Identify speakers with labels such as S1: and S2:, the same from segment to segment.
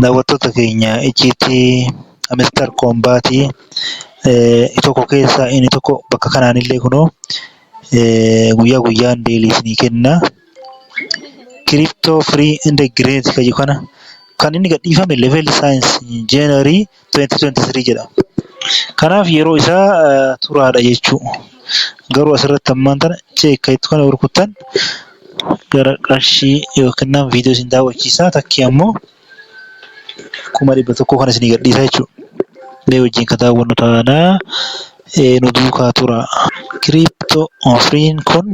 S1: daawwattoota keenya icciitii Mr. Koombaatii tokko keessaa inni tokko bakka kanaanillee kunoo guyyaa guyyaan deelii isinii kenna. Crypto free integrate kan jedhu kana kan inni gadhiifame level science January 2023 jedha. Kanaaf yeroo isaa turaadha jechuu. Garuu asirratti ammaan tana cheekkayitti kana gurgurtan gara qarshii yookiin viidiyoo isin daawwachiisaa takkii ammoo 100,000 kan isinii gadhiisa jechuudha. Mee wajjin kan daawwannu taanaa nu duukaa tura. Crypto free'n kun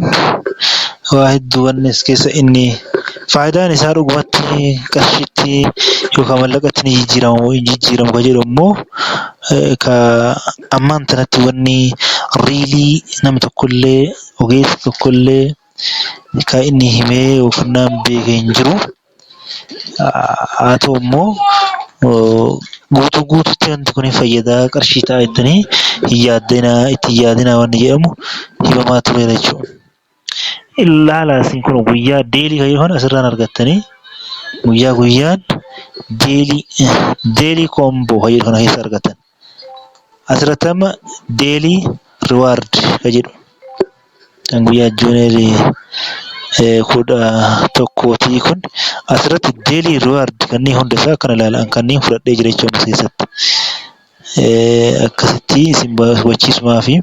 S1: waa hedduu wannis keessa inni faayidaan isaa dhugumatti qarshiitti yookaan mallaqatti ni jijjiiramu kan jedhu immoo ka ammaan tanatti wanni riilii namni tokkollee ogeessi tokkollee kan inni himee yookiin beekee hin jiru. Haa ta'u immoo guutuutti wanti kun fayyadaa qarshii ta'a jettanii itti yaadinaa wanni jedhamu himamaa tureera jechuudha. Ilaalaa isin kun guyyaa deelii kan jedhu asirraan argattanii guyyaa guyyaan deelii koomboo kan jedhu kana keessa argattan. Asirratti amma deelii riwaard kan jedhu kan guyyaa Jaanuaarii 11 kun asirratti deelii riwaard kanneen hunda isaa akkana ilaalan kanneen fudhadhee jira jechuudha keessatti. Akkasitti isin hubachiisumaa fi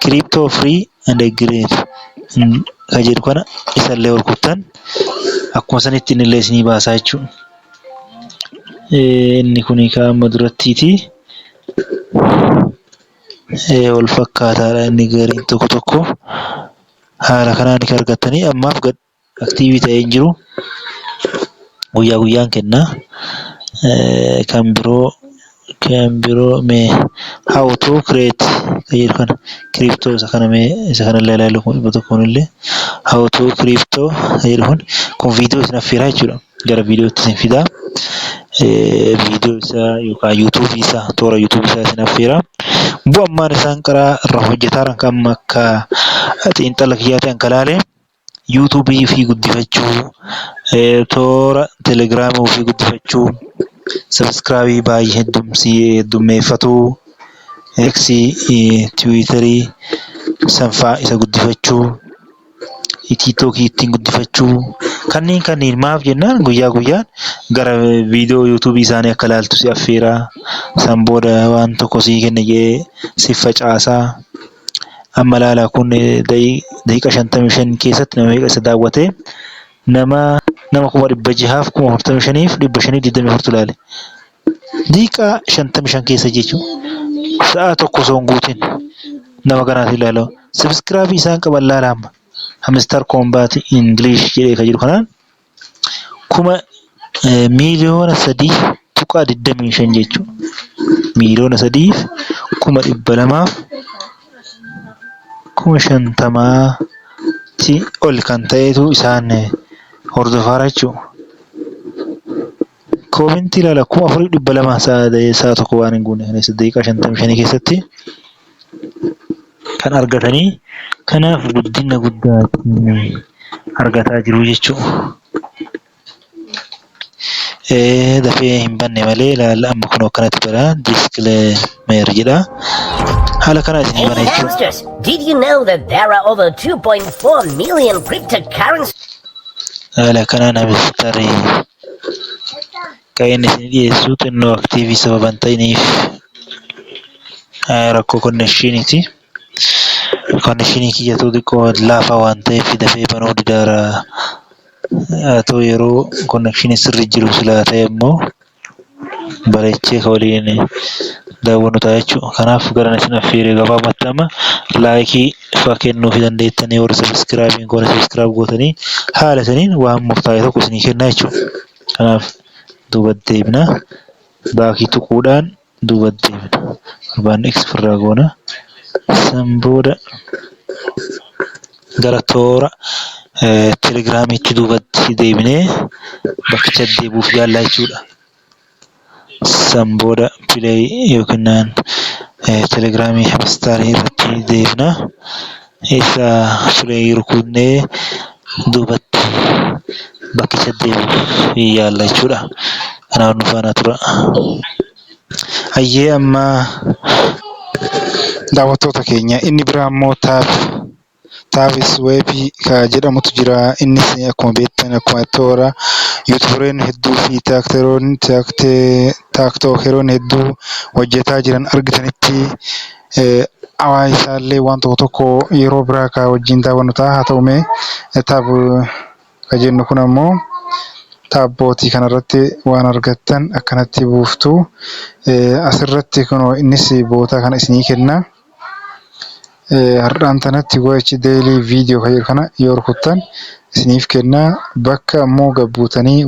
S1: crypto free and great kan jedhu kana isallee gurgurtan akkuma sanitti innillee isinii baasaa jechuudha. Inni kuni kaa'ama durattiiti. Wal fakkaataadha inni gariin tokko haala kanaan kan argattanii ammaaf gad aktiivii ta'ee hin jiru. Guyyaa guyyaan kenna. Kan biroo mee how to create kan jedhu kana crypto isa kana illee ilaalu tokkoonillee how to crypto kan jedhu kun viidiyoo isin affeeraa jechuudha. Gara viidiyootti isin fidaa. Viidiyoo isaa yookaan yuutuubii isaa toora yuutuubii isaa isin affeeraa. Bu'ammaan isaan karaa irraa hojjetaa kan akka xiinxala kiyyaa ta'an kalaalee yuutuubii ofii guddifachuu, toora telegiraamii ofii guddifachuu, sabiskiraabii baay'ee heddummeeffatuu, tiwiitarii sanfaa isa guddifachuu, tiiktookii ittiin guddifachuu kanneen maaf jennaan guyyaa guyyaan gara viidiyoo yuutuubii isaanii akka ilaaltu si affeeraa. San booda waan tokko sii kenna jedhee si facaasaa. Amma ilaalaa kun daqiiqa 55 keessatti nama meeqa isa daawwatee nama 600,000 45,524 ilaale. Daqiiqa 55 keessa jechuun sa'a tokko osoo hin guutin nama kanaaf ilaalaa. Sabiskiraabii isaan qaban ilaalaa amma. Mr. Combat English jedhee kan jiru kanaan 3,25,000 jechuudha. 3,250,000 ol kan ta'etu isaan hordofaara jechuudha. Koomentii ilaala 4,200 sa'a tokko waan hin guunne daqiiqa 55 keessatti kan argatanii kanaaf guddina guddaa argataa jiru jechuudha. Dafee hin banne malee ilaala amma kun akkanatti bara diskleemer jedha. Haala kanaa isin bana jechuudha.
S2: Did you know that there are over 2.4 million cryptocurrencies?
S1: Haala kanaa namistarii kan inni isin dhiyeessu xinnoo aktiivii sababan ta'iniif rakkoo konnekshiiniiti. Konnekshiinii kiyyatu xiqqoo laafaa waan ta'eef dafee banuu didaara. Haa ta'u yeroo konnekshiinii sirrii jiru silaa ta'e immoo bareechee kan waliin daawwannu ta'a jechuudha. Kanaaf gara isin affeeree gabaabumatti amma laayikii fa'aa kennuufii dandeettanii warra sabiskiraabii gootanii haala saniin waan murtaa'e tokko isinii kennaa jechuudha. Kanaaf duubatti deebina. Baakii tuquudhaan duubatti deebina. Barbaanne eksifirraa goona. San booda gara toora telegiraamiitti duubatti deebinee bakkicha deebuuf yaallaa jechuudha. San booda pileey yookiin telegiraamii hamstaarii irratti deebina. Isa pileey rukunnee duubatti bakkicha deebuuf yaalla jechuudha. Kanaaf nu faana tura. Hayyee amma daawwattoota keenya inni biraa immoo taafis weebii kan jedhamutu jira. Innis akkuma beektan akkuma toora yuutuubareen hedduu fi taaktookeroonni hedduu hojjetaa jiran argitanitti hawaasa isaallee waan tokko yeroo biraa kan wajjin daawwannu ta'a. Haa ta'u mee taab kan jennu kun ammoo taabbootii kanarratti waan argattan akkanatti buuftu. Asirratti kunoo innis bootaa kana isinii kenna. Har'aan tanatti gochi deelii viidiyoo kan jedhu kana yoo rukuttan isiniif kenna. Bakka ammoo gabbuutanii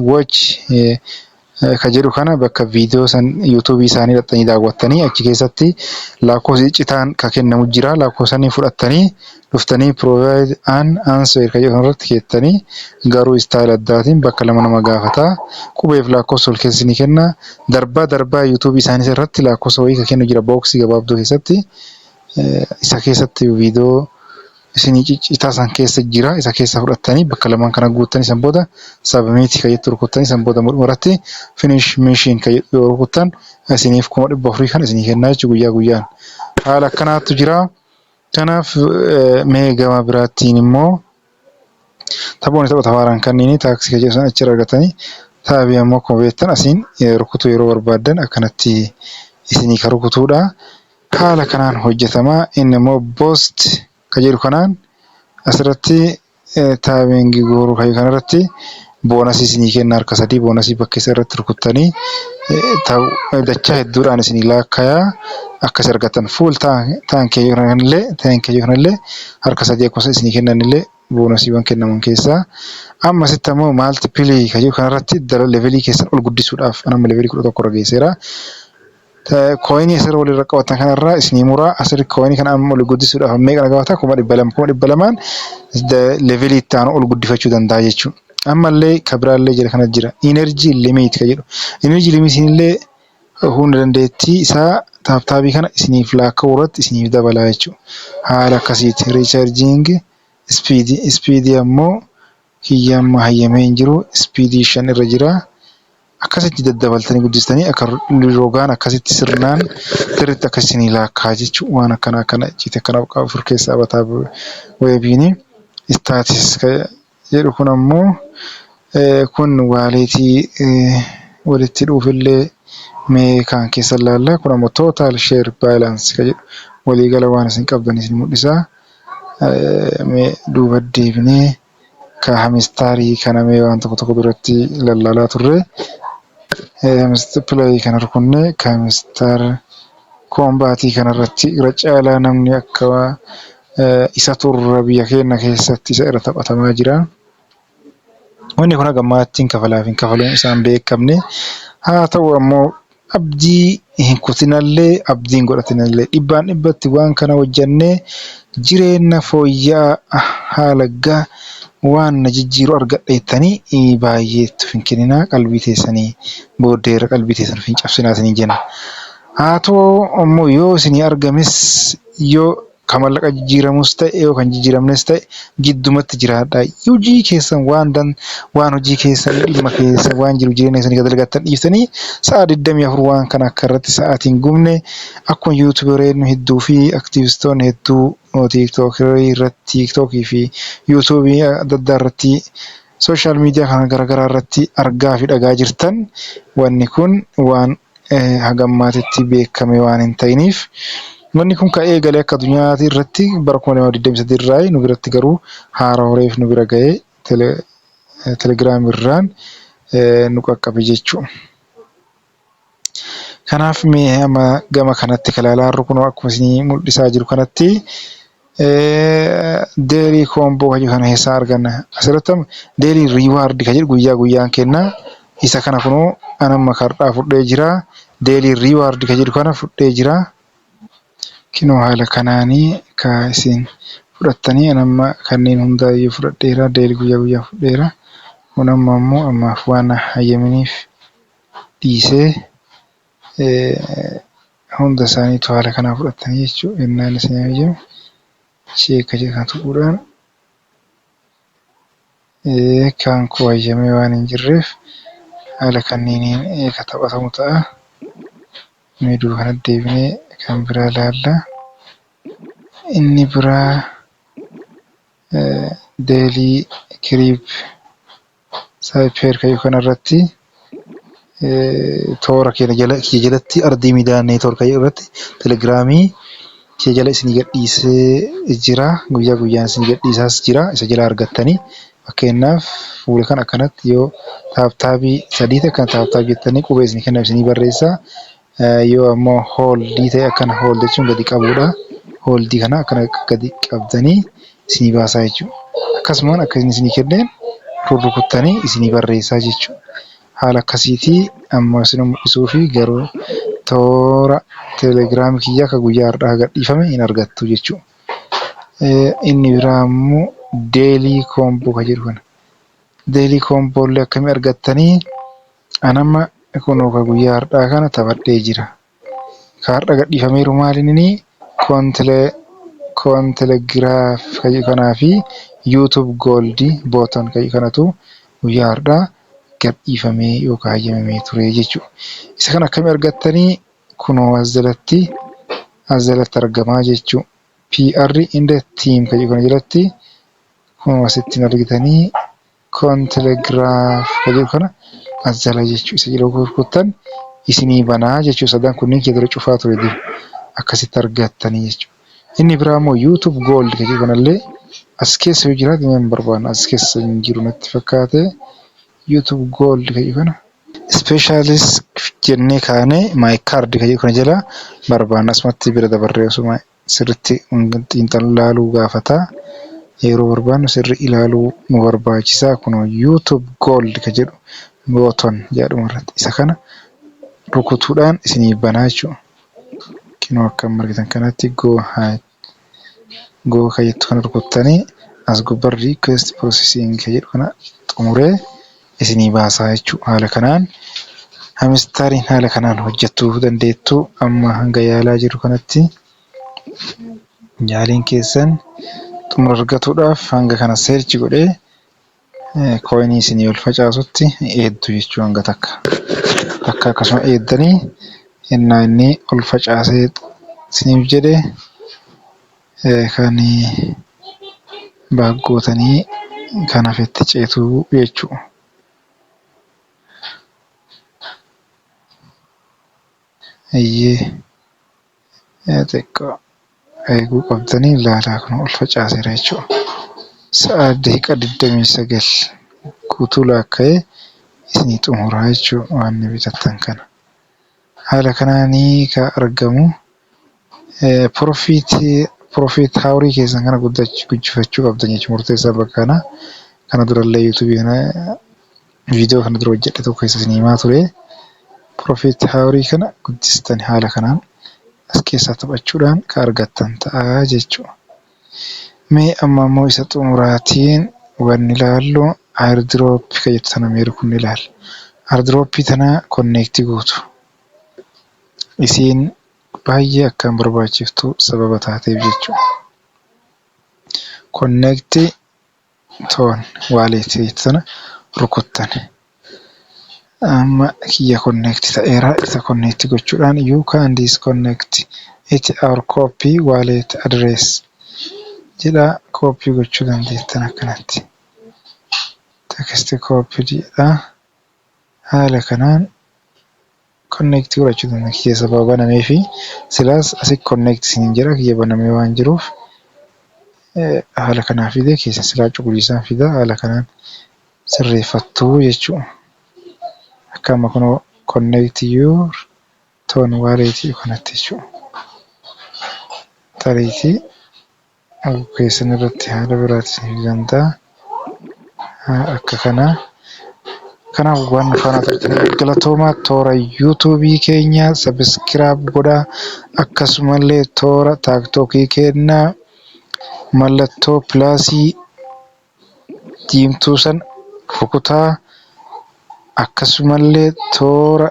S1: kan jedhu kana bakka viidiyoo san yuutuubii isaanii dhaxxanii daawwattanii achi keessatti lakkoofsi citaan kan kennamu jira. Lakkoofsanii fudhattanii dhuftanii provide an answer kan jedhu kanarratti keessanii garuu istaayil addaatiin bakka lama nama gaafata. Qubeef lakkoofsa ol keessa isinii kenna. Darbaa yuutuubii isaanii irratti lakkoofsa wayii kan kennu jira booksii gabaabduu keessatti. Isa keessatti viidiyoo isinii ciccitaa san keessa jira. Isa keessa fudhattanii bakka lamaan kana guuttanii san booda sabmiitii kan jettu rukuttanii san booda irratti finish mission kan jedhu yoo rukuttan isiniif 400 kan isinii kennaa jechuudha guyyaan. Haala akkanaatu jira. Kanaaf mee gama biraattiin immoo taphoonni taphatamaan kanneen taaksii kan jedhu san achi argatanii taabii ammoo akkuma beektan asiin rukutuu yeroo barbaaddan akkanatti isinii kan rukutuudha. Haala kanaan hojjetamaa. Inni immoo boost kan jedhu kanaan asirratti taabiingi gooruu kan kanarratti boonasii isinii kenna harka 3 boonasii bakka isa irratti rukuttanii dachaa hedduudhaan isinii laakkayaa akkas argatan fuul taankee kanallee harka 3 akkasumas isinii kennanillee boonasiiwwan kennaman keessaa. Amma asitti ammoo maaltipilii kan jedhu kanarratti levelii keessan ol guddisuudhaaf amma levelii 11 irra geesseera. Kooyinii asirra walirra qabatan kanarraa isinii muraa asirratti kooyinii kana amma ol guddisuudhaaf meeqa gaafata 200,000 levelii itti aanu ol guddifachuu danda'a jechuudha. Ammallee kabiraallee jira kana jira energy limit kan jedhu. Energy limit illee hunda dandeettii isaa taaptaabii kana isiniif laakkaa'u irratti isiniif dabalaa jechuudha. Haala akkasiiti. Recharging speed ammoo hiyyamma hayyamee hin jiru. Speed 5 irra jira. Akkasitti daddabaltanii guddistanii akka rogaan akkasitti sirnaan sirriitti akkasitti laakkaa jechuudha. Waan akkana ciite kana of keessaa bataa weebiini. Staatis jedhu kun ammoo kun waaleetii walitti dhuufillee mee kan keessa ilaalla. Kun ammoo total share balance kan jedhu waliigala waan isin qabdan isin mul'isa. Mee duuba deebinee ka hamistaarii kana mee waan tokko biratti lallaalaa turre. Play kana rukunne kamistar kombaatii kanarratti irra caalaa namni akka isa turra biyya keenya keessatti isa irra taphatamaa jira. Wanni kun gammaattiin kafalaaf hin kafaluun isaan beekamne. Haa ta'u ammoo abdii hin kutinallee abdiin godhatinallee dhibbatti waan kana hojjannee jireenya fooyya'aa haala waan na jijjiiru argadheettanii baay'eetu hin kenninaa qalbii teessanii booddeera qalbii teessan hin cabsinaatanii jenna. Haa ta'u ammoo yoo isinii argames yoo kan mallaqa jijjiiramus ta'e yoo kan jijjiiramnes ta'e giddumatti jiraadha. Hojii keessan waan hojii keessan dhimma keessan waan jiru jireenya keessanii dalagatan dhiiftanii sa'a 24 waan kana akka irratti sa'aatiin gubne akkuma yuutuubareen hedduu fi aktiivistoonni hedduu tiiktookii fi yuutuubii adda addaa irratti sooshaal miidiyaa kana garaagaraa irratti argaa fi dhagaa jirtan wanni kun waan hagammaatitti beekame waan hin ta'iniif wanni kun ka'ee galee akka addunyaatti irratti bara 2023 irraa nu biratti garuu haarooreef nu bira ga'ee telegiraam irraan nu qaqqabe jechuudha. Kanaaf mee amma gama kanatti kalaalaa kun akkuma isin mul'isaa jiru kanatti deelii koomboo kan kana keessaa arganna. Asirratti deelii riiwaardi kan jedhu guyyaa guyyaan kenna. Isa kana kunuu anamma kardhaa fudhee jira. Deelii riiwaardi kan jedhu kana fudhee jira. Kinoo haala kanaanii kan isin fudhattanii anamma kanneen hundaayyuu fudhadheera. Deelii guyyaa guyyaa fudheera. Kun ammoo ammaaf waan hayyaminiif dhiisee hunda isaaniitu haala kanaa fudhatanii jechuudha. Innaan isin hayyamu sheeka jedhan tuquudhaan kan koo hayyamee waan hin jirreef
S3: haala kanneeniin kan taphatamu ta'a. Miidhuu kana deebinee kan biraa ilaalla. Inni biraa deelii kiriip saayipeer kan kanarratti toora keenya jalatti ardii miidiyaa neetwoork irratti telegiraamii kee jala isinii gadhiisee jira. Guyyaa guyyaan isinii gadhiisaas jira. Isa jala argattanii fakkeenyaaf fuula kan akkanatti yoo taaptaabii sadii ta'e kan taaptaabii jettanii qubee isinii kennaaf isinii barreessa. Yoo ammoo hooldii ta'e akkana hooldi jechuun gadi qabuudha. Hooldii kana akkana gadi qabdanii isinii baasaa jechuudha. Akkasumaan akkasiin isinii kenneen rukuttanii isinii barreessaa jechuudha. Haala akkasiitii amma isin mul'isuu fi garuu toora telegiraamii kiyyaa akka guyyaa har'aa gadhiifame hin argattu jechuudha. Inni biraa immoo deelii koomboo kan jedhu kana. Deelii koomboolee akkamii argattanii anama kunoo ka guyyaa har'aa kana taphadhee jira. Ka har'a gadhiifameeru maalinni koontelegiraaf kan jedhu kanaa fi yuutuub gooldii bootan kan jedhu kanatu guyyaa har'aa gadhiifamee yookaan hayyamamee ture jechuudha. Isa kana akkamii argattanii kunoo as jalatti argamaa jechuudha. PR in the team kan jedhu kana jalatti kunoo asitti argitanii koontelegiraaf kan jedhu kana as jala jechuudha. Isa jala gurgurtan isinii banaa jechuudha. Sadan kunniin kee dura cufaa ture jiru. Akkasitti argattanii jechuudha. Inni biraa immoo yuutuub gooldi kan jedhu kanallee as keessa yoo jiraate hin barbaanne as keessa hin jiru natti fakkaate. YouTube Gold kan jedhu kana specialist jennee kaanee my card kan jedhu kana jala barbaanna asumatti bira dabarree osuma sirriitti xiinxaluu ilaaluu gaafata. Yeroo barbaannu sirri ilaaluu nu barbaachisaa. Kunoo YouTube Gold kan jedhu booton jedhamu irratti isa kana rukutuudhaan isinii banaa jechuudha. Kinoo akka argitan kanatti go kan jettu kana rukuttanii as gubbaa request processing kan jedhu kana xumuree isinii baasaa jechuudha. Haala kanaan hamistariin haala kanaan hojjechuu dandeettu. Amma hanga yaalaa jiru kanatti yaaliin keessan xumura argatuudhaaf hanga kana seerchi godhee kooyinii isinii ol facaasutti eeddu jechuudha. Hanga takka akkasuma eeddanii innaa inni ol facaasee isiniif jedhe kan baaggootanii kan hafetti ceetuu jechuudha. Xiqqoo eeguu qabdanii ilaalaa kun ol facaaseera jechuudha. Sa'a daqiiqa 29 guutuu laakka'ee isinii xumuraa jechuudha waan bitattan kana. Haala kanaanii kan argamu Profit hawrii keessan kana guddifachuu qabdan jechuudha. Murteessaa bakka kana durallee yuutuubii kana viidiyoo kana dura hojjedhe tokko keessa isinii himaa ture. Profit hawrii kana guddistan haala kanaan as keessaa taphachuudhaan kan argattan ta'a jechuudha. Mee amma immoo isa xumuraatiin wanni ilaallu airdrooppii kan jettu sana meeru kun ilaalla. Airdrooppii tana konneektii gootu. Isiin baay'ee akkaan barbaachiftu sababa taateef jechuudha. Konneektii toon waaleetii jettu sana rukuttan. Amma kiyya konneektii ta'eera. Isa konneektii gochuudhaan you can disconnect it our copy wallet address jedha copy gochuu dandeettan akkanatti. Text copy jedha. Haala kanaan konneektii godhachuu dandeenya. Kiyya sababa banamee fi silaas asii konneektii isin jedha kiyya banamee waan jiruuf haala kanaa fidee keessa silaa cuquliisaan fida. Haala kanaan sirreeffattuu jechuudha. Akkama kunoo connect your toon waaleetii kanatti jechuudha. Tariitii keessan irratti haala biraatis ni danda'a. Akka kanaa kanaaf waan faana turtanii galatoomaa. Toora yuutuubii keenya sabiskiraayib godhaa. Akkasumallee toora taaktookii keenyaa mallattoo pilaasii diimtuu san rukutaa. Akkasumallee toora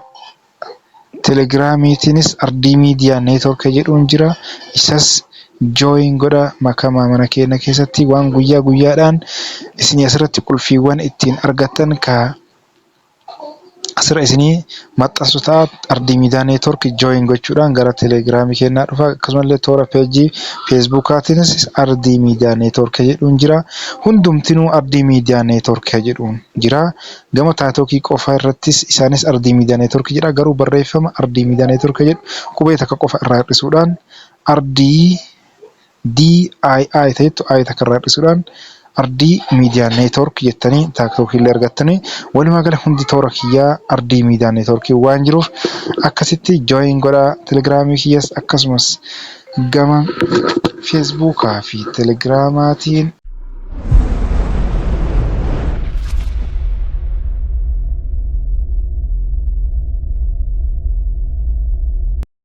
S3: telegiraamiitiinis ardii miidiyaa neetwoork jedhuun jira. Isas jooyin godha. Makamaa mana keenya keessatti waan guyyaa guyyaadhaan isin asirratti qulfiiwwan ittiin argattan ka asirra isinii maxxansu ta'a ardii miidiyaa neetwoorkii jooyin gochuudhaan gara telegiraamii kennaa dhufa akkasumallee toora peejii feesbuukaatiinis ardii miidiyaa neetwoorkii jedhuun jira hundumtinuu ardii miidiyaa neetwoorkii jedhuun jira gama taatookii qofa irrattis isaanis ardii miidiyaa neetwoorkii jedha garuu barreeffama ardii miidiyaa neetwoorkii jedhu qubee takka qofa irraa hir'isuudhaan ardii DII ta'ettu I takka irraa hir'isuudhaan ardii miidiyaa neetwoorkii jettanii taatookii illee argattanii walumaa gala hundi toora kiyyaa ardii miidiyaa neetwoorkii waan jiruuf akkasitti jooyin godhaa telegiraamii kiyyas akkasumas gama feesbuukaa fi telegiraamaatiin